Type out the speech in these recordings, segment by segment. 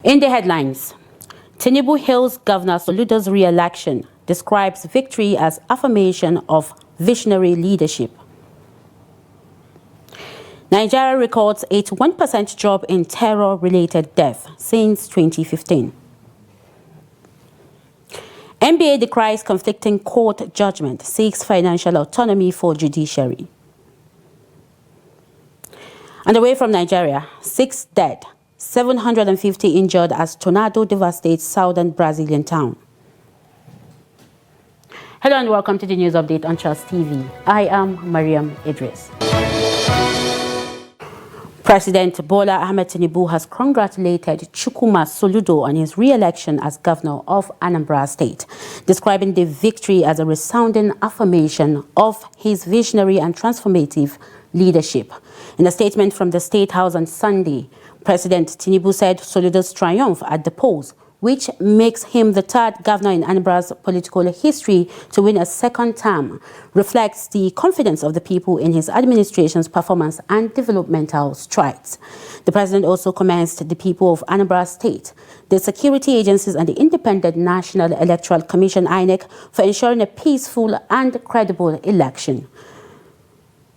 In the headlines, Tinubu hails Governor Soludo's re-election, describes victory as affirmation of visionary leadership. Nigeria records 81% drop in terror-related death since 2015. NBA decries conflicting court judgment, seeks financial autonomy for judiciary. And away from Nigeria, 6 dead, 750 injured as tornado devastates southern Brazilian town. Hello and welcome to the news update on Trust TV. I am Mariam Idris. President Bola Ahmed Tinubu has congratulated Soludo on his re-election as governor of Anambra State, describing the victory as a resounding affirmation of his visionary and transformative leadership. In a statement from the State House on Sunday, President Tinubu said Soludo's triumph at the polls, which makes him the third governor in Anambra's political history to win a second term, reflects the confidence of the people in his administration's performance and developmental strides. The president also commended the people of Anambra State, the security agencies and the Independent National Electoral Commission (INEC) for ensuring a peaceful and credible election.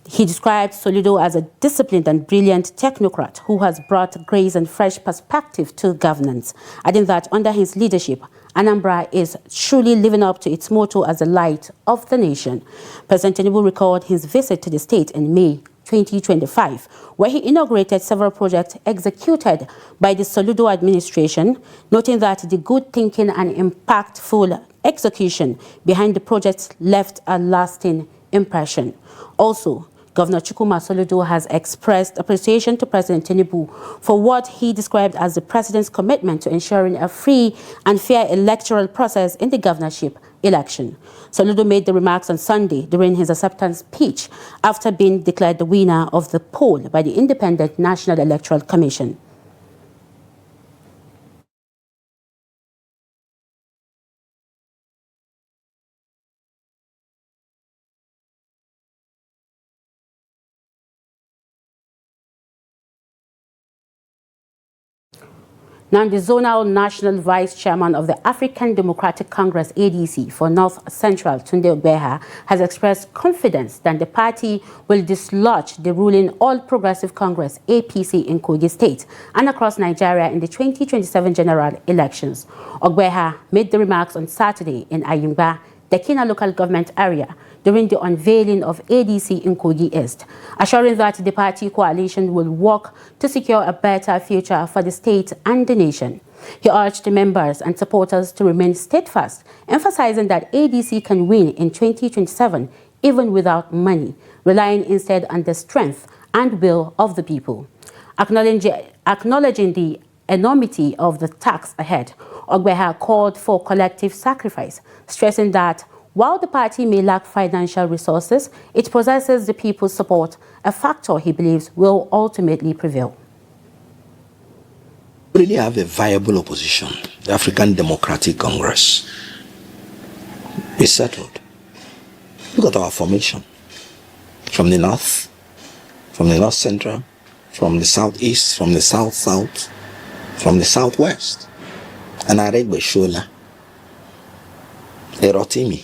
He described Soludo as a disciplined and brilliant technocrat who has brought grace and fresh perspective to governance, adding that under his leadership, Anambra is truly living up to its motto as the light of the nation. President Tinubu recalled his visit to the state in May 2025, where he inaugurated several projects executed by the Soludo administration, noting that the good thinking and impactful execution behind the projects left a lasting impression. Also, Governor Soludo has expressed appreciation to President Tinubu for what he described as the president's commitment to ensuring a free and fair electoral process in the governorship election. Soludo made the remarks on Sunday during his acceptance speech after being declared the winner of the poll by the Independent National Electoral Commission. Now, the Zonal National Vice Chairman of the African Democratic Congress, ADC, for North Central, Tunde Ogbeha, has expressed confidence that the party will dislodge the ruling All Progressive Congress, APC, in Kogi State and across Nigeria in the 2027 general elections. Ogbeha made the remarks on Saturday in Ayimba, the Kina local government area, during the unveiling of ADC in Kogi East, assuring that the party coalition will work to secure a better future for the state and the nation. He urged the members and supporters to remain steadfast, emphasizing that ADC can win in 2027 even without money, relying instead on the strength and will of the people. Acknowledging the enormity of the task ahead, Ogbeha called for collective sacrifice, stressing that while the party may lack financial resources, it possesses the people's support, a factor he believes will ultimately prevail. We already have a viable opposition, the African Democratic Congress. It's settled. Look at our formation. From the north central, from the southeast, from the south, from the southwest. And I read Beshola, Erotimi,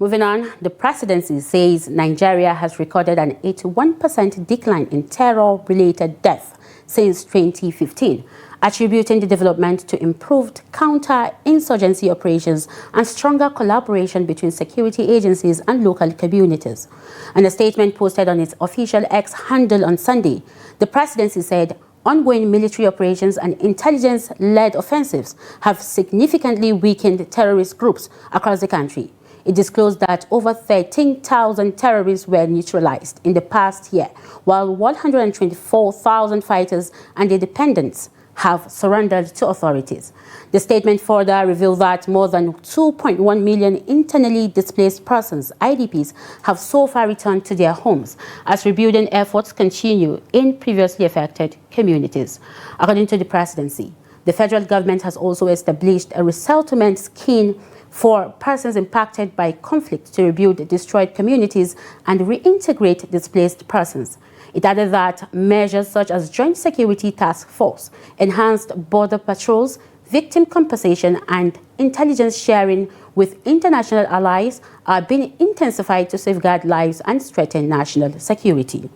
Moving on, the presidency says Nigeria has recorded an 81% decline in terror-related death since 2015, attributing the development to improved counter-insurgency operations and stronger collaboration between security agencies and local communities. In a statement posted on its official X handle on Sunday, the presidency said ongoing military operations and intelligence-led offensives have significantly weakened terrorist groups across the country. It disclosed that over 13,000 terrorists were neutralized in the past year, while 124,000 fighters and their dependents have surrendered to authorities. The statement further revealed that more than 2.1 million internally displaced persons, IDPs, have so far returned to their homes as rebuilding efforts continue in previously affected communities. According to the presidency, the federal government has also established a resettlement scheme for persons impacted by conflict to rebuild destroyed communities and reintegrate displaced persons. It added that measures such as Joint Security Task Force, enhanced border patrols, victim compensation, and intelligence sharing with international allies are being intensified to safeguard lives and strengthen national security.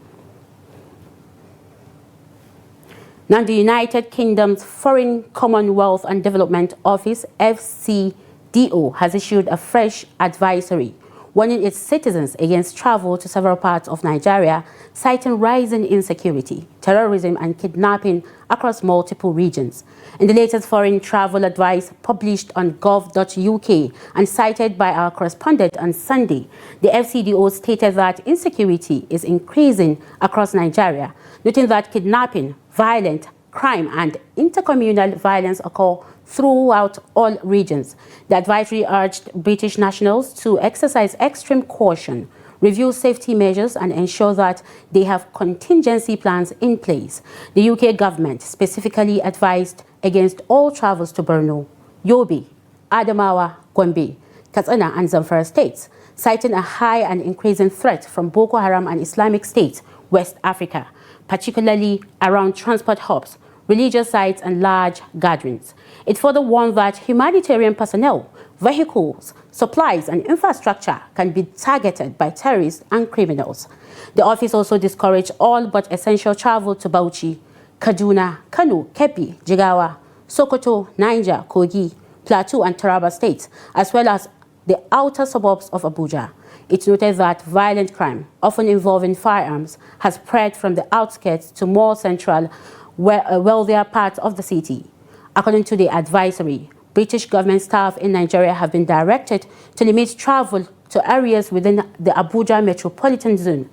Now, the United Kingdom's Foreign Commonwealth and Development Office, FCDO, has issued a fresh advisory warning its citizens against travel to several parts of Nigeria, citing rising insecurity, terrorism, and kidnapping across multiple regions. In the latest foreign travel advice published on gov.uk and cited by our correspondent on Sunday, the FCDO stated that insecurity is increasing across Nigeria, noting that kidnapping, violent crime, and intercommunal violence occur throughout all regions. The advisory urged British nationals to exercise extreme caution, review safety measures, and ensure that they have contingency plans in place. The UK government specifically advised against all travels to Borno, Yobe, Adamawa, Gombe, Katsina, and Zamfara states, citing a high and increasing threat from Boko Haram and Islamic State, West Africa, particularly around transport hubs, religious sites, and large gatherings. It further warned that humanitarian personnel, vehicles, supplies, and infrastructure can be targeted by terrorists and criminals. The office also discouraged all but essential travel to Bauchi, Kaduna, Kano, Kebbi, Jigawa, Sokoto, Niger, Kogi, Plateau, and Taraba states, as well as the outer suburbs of Abuja. It noted that violent crime, often involving firearms, has spread from the outskirts to more central, wealthier parts of the city. According to the advisory, British government staff in Nigeria have been directed to limit travel to areas within the Abuja metropolitan zone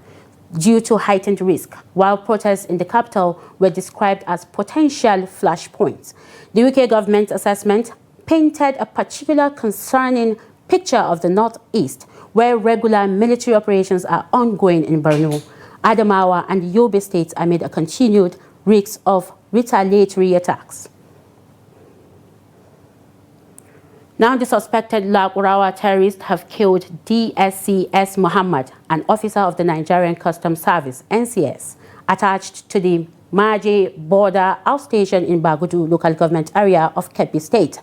due to heightened risk, while protests in the capital were described as potential flashpoints. The UK government assessment painted a particular concerning picture of the northeast, where regular military operations are ongoing in Borno, Adamawa, and Yobe states amid a continued risk of retaliatory attacks. Now, the suspected Lagurawa terrorists have killed DSCS Muhammad, an officer of the Nigerian Customs Service, NCS, attached to the Maje border outstation in Bagudu local government area of Kebbi State.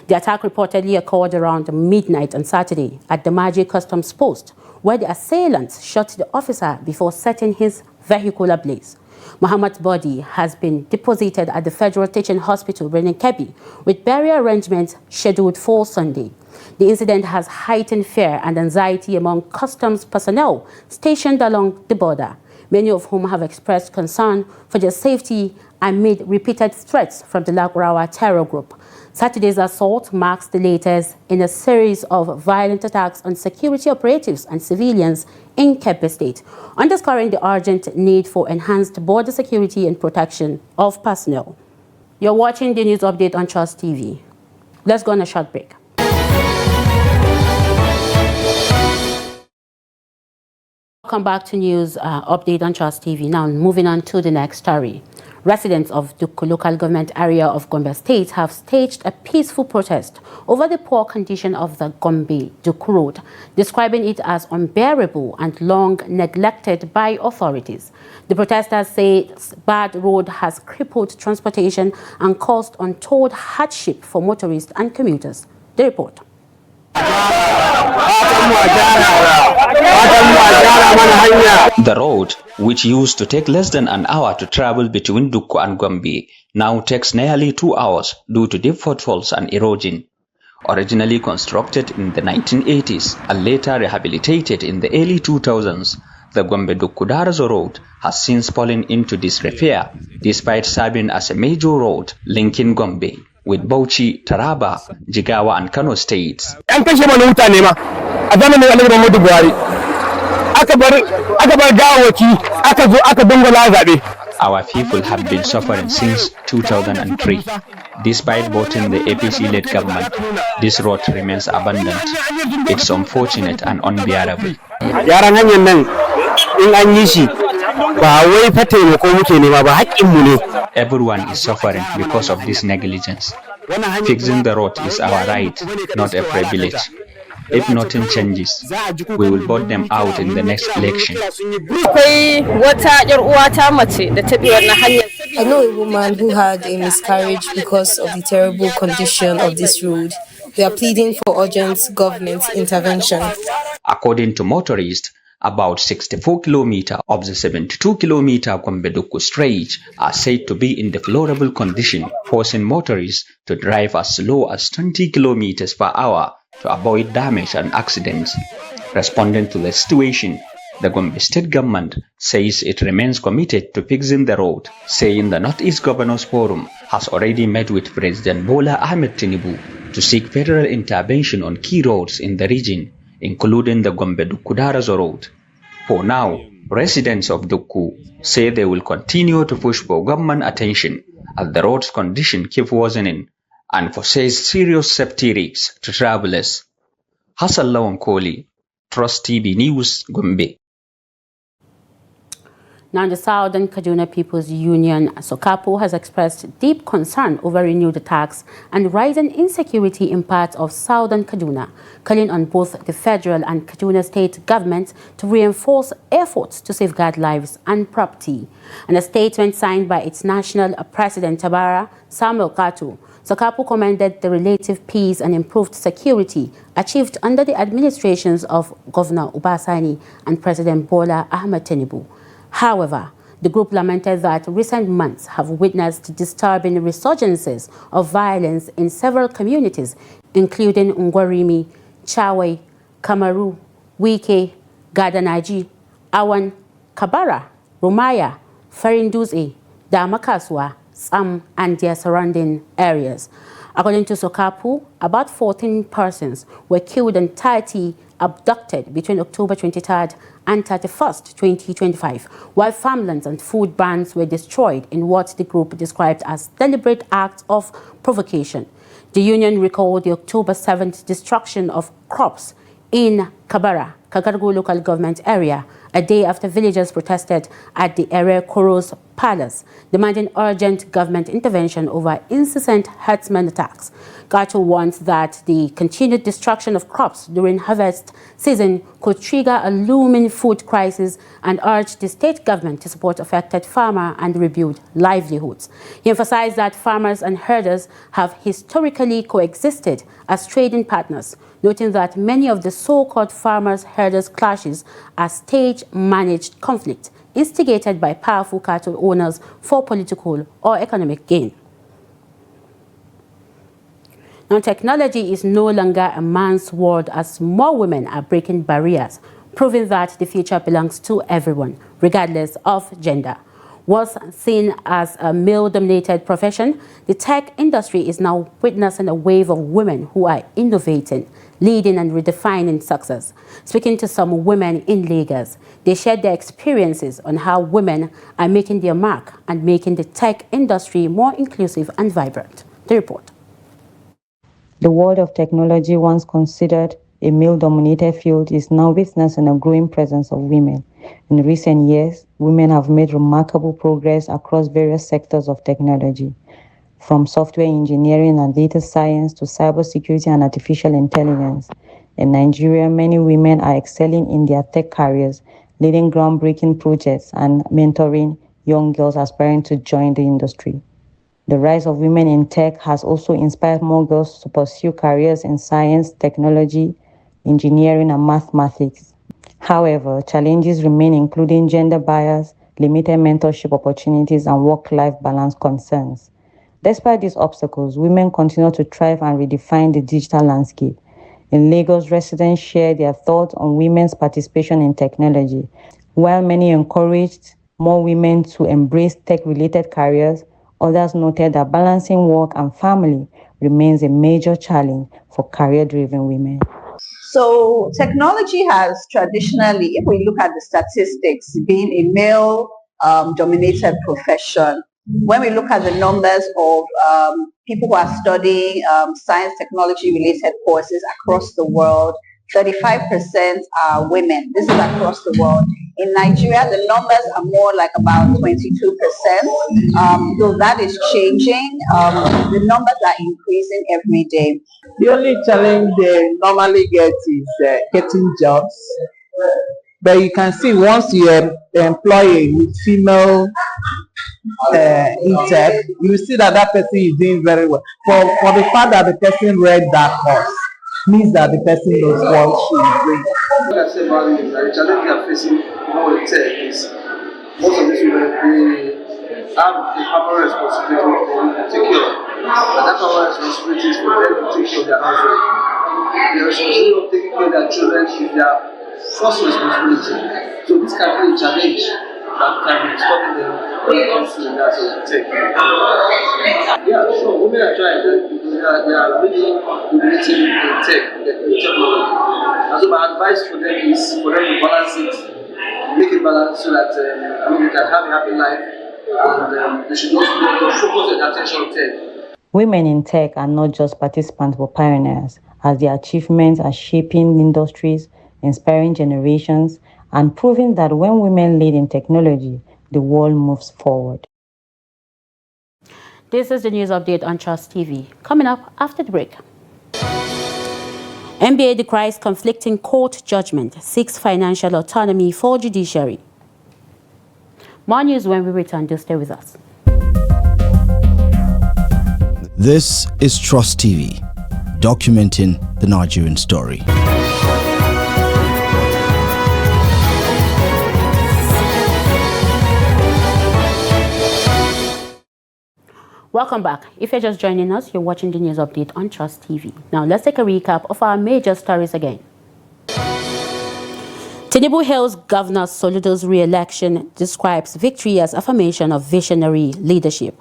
The attack reportedly occurred around midnight on Saturday at the Maje customs post, where the assailants shot the officer before setting his vehicle ablaze. Muhammad's body has been deposited at the Federal Teaching Hospital in Kebbi, with burial arrangements scheduled for Sunday. The incident has heightened fear and anxiety among customs personnel stationed along the border, many of whom have expressed concern for their safety amid repeated threats from the Lagurawa terror group. Saturday's assault marks the latest in a series of violent attacks on security operatives and civilians in Kebbi State, underscoring the urgent need for enhanced border security and protection of personnel. You're watching the news update on Trust TV. Let's go on a short break. Welcome back to news update on Trust TV. Now, moving on to the next story. Residents of the local government area of Gombe State have staged a peaceful protest over the poor condition of the Gombe-Duk Road, describing it as unbearable and long neglected by authorities. The protesters say bad road has crippled transportation and caused untold hardship for motorists and commuters. The report. The road, which used to take less than an hour to travel between Dukku and Gombe, now takes nearly 2 hours due to deep potholes and erosion. Originally constructed in the 1980s and later rehabilitated in the early 2000s, the Gombe-Dukku-Darazo road has since fallen into disrepair, despite serving as a major road linking Gombe with Bauchi, Taraba, Jigawa, and Kano states. Our people have been suffering since 2003. Despite voting the APC-led government, this road remains abandoned. It's unfortunate and unbearable. Everyone is suffering because of this negligence. Fixing the road is our right, not a privilege. If nothing changes, we will vote them out in the next election. I know a woman who had a miscarriage because of the terrible condition of this road. We are pleading for urgent government intervention. According to motorists, about 64 kilometers of the 72-kilometer Gombe-Dukku stretch are said to be in deplorable condition, forcing motorists to drive as slow as 20 kilometers per hour to avoid damage and accidents. Responding to the situation, the Gombe State government says it remains committed to fixing the road, saying the Northeast Governors Forum has already met with President Bola Ahmed Tinubu to seek federal intervention on key roads in the region, including the Gombe-Dukku-Darazo road. For now, residents of Dukku say they will continue to push for government attention as the road's condition keep worsening and foresees serious safety risks to travelers. Hassan Lawan Koli, Trust TV News, Gombe. Now, the Southern Kaduna People's Union, SOKAPO, has expressed deep concern over renewed attacks and rising insecurity in parts of Southern Kaduna, calling on both the federal and Kaduna state governments to reinforce efforts to safeguard lives and property. In a statement signed by its national president, Tabara Samuel Kato, SOKAPO commended the relative peace and improved security achieved under the administrations of Governor Ubasani and President Bola Ahmed Tinubu. However, the group lamented that recent months have witnessed disturbing resurgences of violence in several communities, including Ngwarimi, Chawe, Kamaru, Wike, Gadanaji, Awan, Kabara, Rumaya, Farinduze, Damakaswa, Sam, and their surrounding areas. According to SOKAPO, about 14 persons were killed and 30 abducted between October 23rd and 31st, 2025, while farmlands and food banks were destroyed in what the group described as deliberate acts of provocation. The union recalled the October 7th destruction of crops in Kabara, Kagargu local government area, a day after villagers protested at the Ere Koros Palace, demanding urgent government intervention over incessant herdsmen attacks. Gato warns that the continued destruction of crops during harvest season could trigger a looming food crisis and urged the state government to support affected farmers and rebuild livelihoods. He emphasized that farmers and herders have historically coexisted as trading partners, noting that many of the so-called farmers-herders clashes are stage-managed conflict instigated by powerful cattle owners for political or economic gain. Now, technology is no longer a man's world as more women are breaking barriers, proving that the future belongs to everyone, regardless of gender. Once seen as a male-dominated profession, the tech industry is now witnessing a wave of women who are innovating, leading and redefining success. Speaking to some women in Lagos, they shared their experiences on how women are making their mark and making the tech industry more inclusive and vibrant. The report. The world of technology, once considered a male-dominated field, is now witnessing a growing presence of women. In recent years, women have made remarkable progress across various sectors of technology, from software engineering and data science to cybersecurity and artificial intelligence. In Nigeria, many women are excelling in their tech careers, leading groundbreaking projects and mentoring young girls aspiring to join the industry. The rise of women in tech has also inspired more girls to pursue careers in science, technology, engineering, and mathematics. However, challenges remain, including gender bias, limited mentorship opportunities, and work-life balance concerns. Despite these obstacles, women continue to thrive and redefine the digital landscape. In Lagos, residents share their thoughts on women's participation in technology. While many encouraged more women to embrace tech-related careers, others noted that balancing work and family remains a major challenge for career-driven women. So technology has traditionally, if we look at the statistics, been a male-dominated profession. When we look at the numbers of people who are studying science technology related courses across the world, 35% are women. This is across the world. In Nigeria, the numbers are more like about 22%, though that is changing. The numbers are increasing every day. The only challenge they normally get is getting jobs. But you can see once you employ a female intake, you see that that person is doing very well. For the fact that the person read that course means that the person knows what she is doing. What I say about it is that the challenge they are facing with tech is most of these women, they have a primary responsibility to take care of. And that primary responsibility is for them to take care of their household. The responsibility of taking care of their children is their first responsibility. So this can be a challenge that can be stopping them when it comes to that sort of tech. Yeah, sure, women are trying because they are really dominating in tech, technology. And so my advice for them is for them to balance it, make it balanced so that they can have a happy life, and they should just focus their attention on tech. Women in tech are not just participants but pioneers, as their achievements are shaping industries, inspiring generations, and proving that when women lead in technology, the world moves forward. This is the news update on Trust TV. Coming up after the break. NBA decries conflicting court judgment, seeks financial autonomy for judiciary. More news when we return. Do stay with us. This is Trust TV, documenting the Nigerian story. Welcome back. If you're just joining us, you're watching the news update on Trust TV. Now let's take a recap of our major stories again. Tinubu hails Governor Soludo's re-election, describes victory as affirmation of visionary leadership.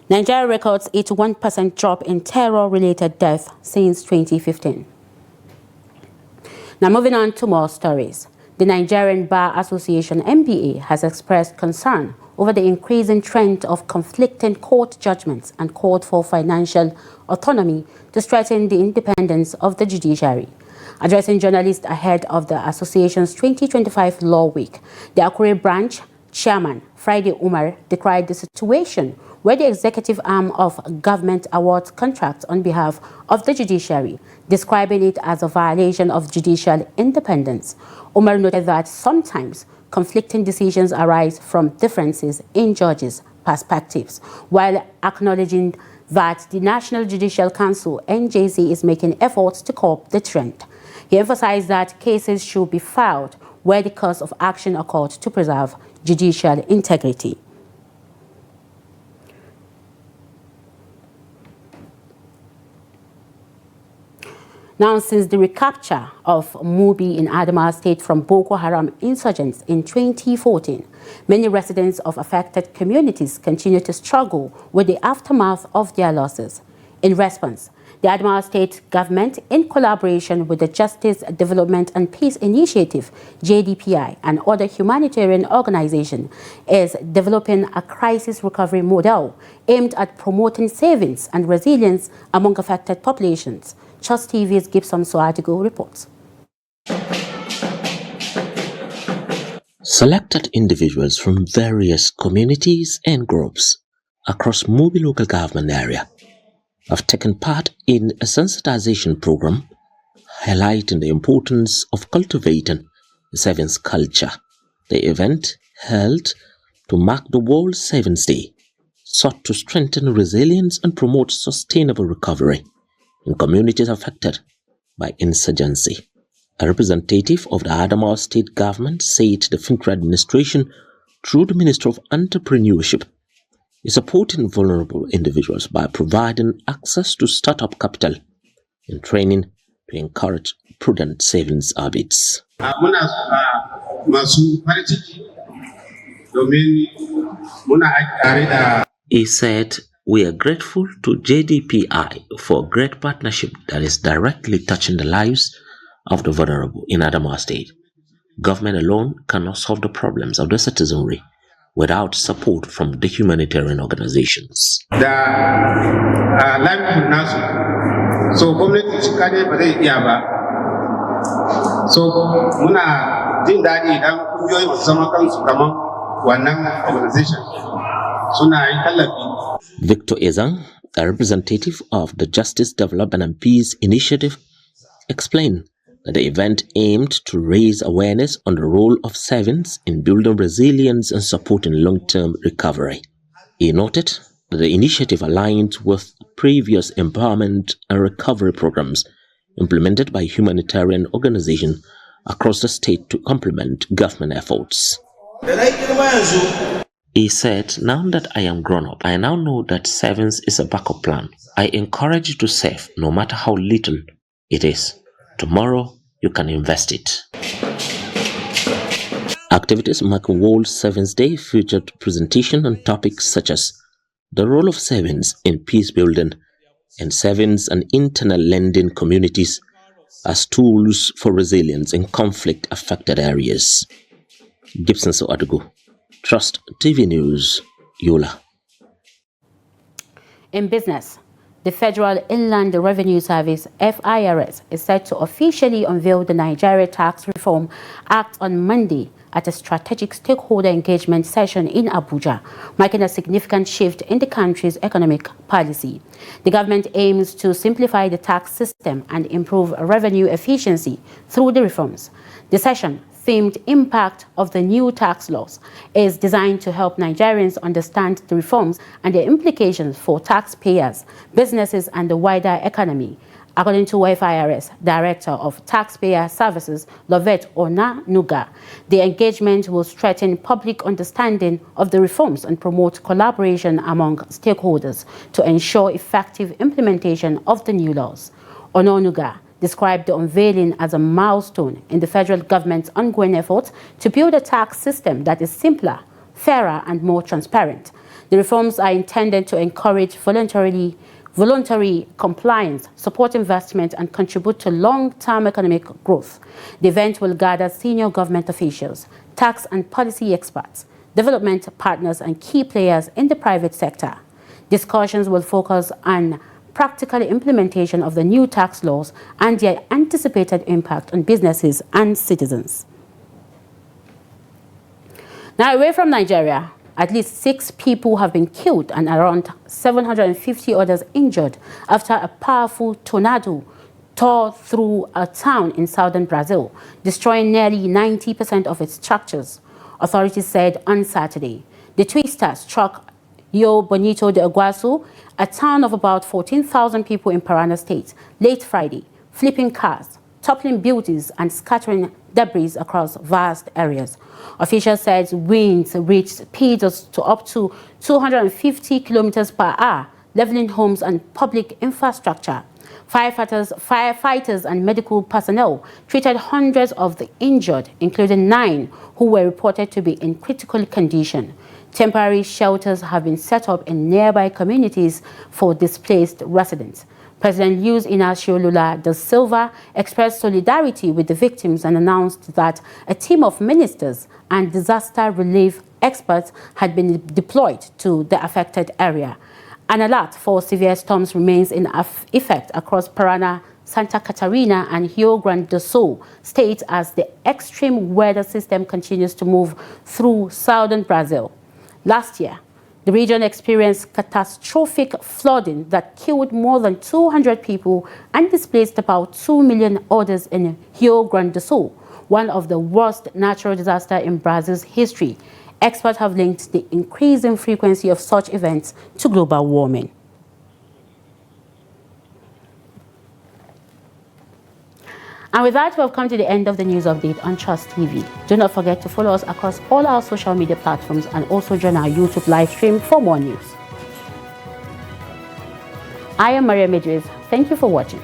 Nigeria records 81% drop in terror-related deaths since 2015. Now moving on to more stories. The Nigerian Bar Association (NBA) has expressed concern over the increasing trend of conflicting court judgments and called for financial autonomy to strengthen the independence of the judiciary. Addressing journalists ahead of the association's 2025 Law Week, the Akure branch chairman, Friday Umar, decried the situation where the executive arm of government awards contracts on behalf of the judiciary, describing it as a violation of judicial independence. Umar noted that sometimes conflicting decisions arise from differences in judges' perspectives, while acknowledging that the National Judicial Council, NJC, is making efforts to curb the trend. He emphasized that cases should be filed where the course of action occurred to preserve judicial integrity. Now, since the recapture of Mubi in Adamawa State from Boko Haram insurgents in 2014, many residents of affected communities continue to struggle with the aftermath of their losses. In response, the Adamawa State government, in collaboration with the Justice, Development and Peace Initiative, JDPI, and other humanitarian organizations, is developing a crisis recovery model aimed at promoting savings and resilience among affected populations. Trust TV's Gibson Soatigo reports. Selected individuals from various communities and groups across Mubi local government area have taken part in a sensitization program highlighting the importance of cultivating the savings culture. The event, held to mark the World Savings Day, sought to strengthen resilience and promote sustainable recovery in communities affected by insurgency. A representative of the Adamawa State government said the Federal administration, through the Ministry of Entrepreneurship, is supporting vulnerable individuals by providing access to startup capital and training to encourage prudent savings habits. He said, "We are grateful to JDPI for a great partnership that is directly touching the lives of the vulnerable in Adamawa State. Government alone cannot solve the problems of the citizenry without support from the humanitarian organizations." The livelihood So gwamnati shi kadai ba zai iya ba. So muna jin daɗi idan kungiyoyi masu zaman kansu kamar wannan organization suna yi tallafi. Victor Ezang, a representative of the Justice Development and Peace Initiative, explained that the event aimed to raise awareness on the role of savings in building resilience and supporting long-term recovery. He noted that the initiative aligned with previous empowerment and recovery programs implemented by humanitarian organizations across the state to complement government efforts. He said, "Now that I am grown up, I now know that savings is a backup plan. I encourage you to save, no matter how little it is. Tomorrow, you can invest it." Activities marking World Savings Day featured presentation on topics such as the role of savings in peace building and savings and internet lending communities as tools for resilience in conflict-affected areas. Gibson Soadugu, Trust TV News, Yola. In business, the Federal Inland Revenue Service, FIRS, is set to officially unveil the Nigeria Tax Reform Act on Monday at a strategic stakeholder engagement session in Abuja, marking a significant shift in the country's economic policy. The government aims to simplify the tax system and improve revenue efficiency through the reforms. The session, themed Impact of the New Tax Laws, is designed to help Nigerians understand the reforms and their implications for taxpayers, businesses, and the wider economy. According to FIRS Director of Taxpayer Services, Lovette Onanuga, the engagement will strengthen public understanding of the reforms and promote collaboration among stakeholders to ensure effective implementation of the new laws. Onanuga described the unveiling as a milestone in the federal government's ongoing effort to build a tax system that is simpler, fairer, and more transparent. The reforms are intended to encourage voluntary compliance, support investment, and contribute to long-term economic growth. The event will gather senior government officials, tax and policy experts, development partners, and key players in the private sector. Discussions will focus on practical implementation of the new tax laws and their anticipated impact on businesses and citizens. Now, away from Nigeria, at least 6 people have been killed and around 750 others injured after a powerful tornado tore through a town in southern Brazil, destroying nearly 90% of its structures, authorities said on Saturday. The twister struck Rio Bonito de Iguaçu, a town of about 14,000 people in Paraná State, late Friday, flipping cars, toppling buildings, and scattering debris across vast areas. Officials said winds reached speeds to up to 250 kilometers per hour, leveling homes and public infrastructure. Firefighters and medical personnel treated hundreds of the injured, including 9 who were reported to be in critical condition. Temporary shelters have been set up in nearby communities for displaced residents. President Luiz Inácio Lula da Silva expressed solidarity with the victims and announced that a team of ministers and disaster relief experts had been deployed to the affected area. An alert for severe storms remains in effect across Paraná, Santa Catarina, and Rio Grande do Sul states as the extreme weather system continues to move through southern Brazil. Last year, the region experienced catastrophic flooding that killed more than 200 people and displaced about 2 million others in Rio Grande do Sul, one of the worst natural disasters in Brazil's history. Experts have linked the increasing frequency of such events to global warming. And with that, we have come to the end of the news update on Trust TV. Do not forget to follow us across all our social media platforms and also join our YouTube live stream for more news. I am Maria Midris. Thank you for watching.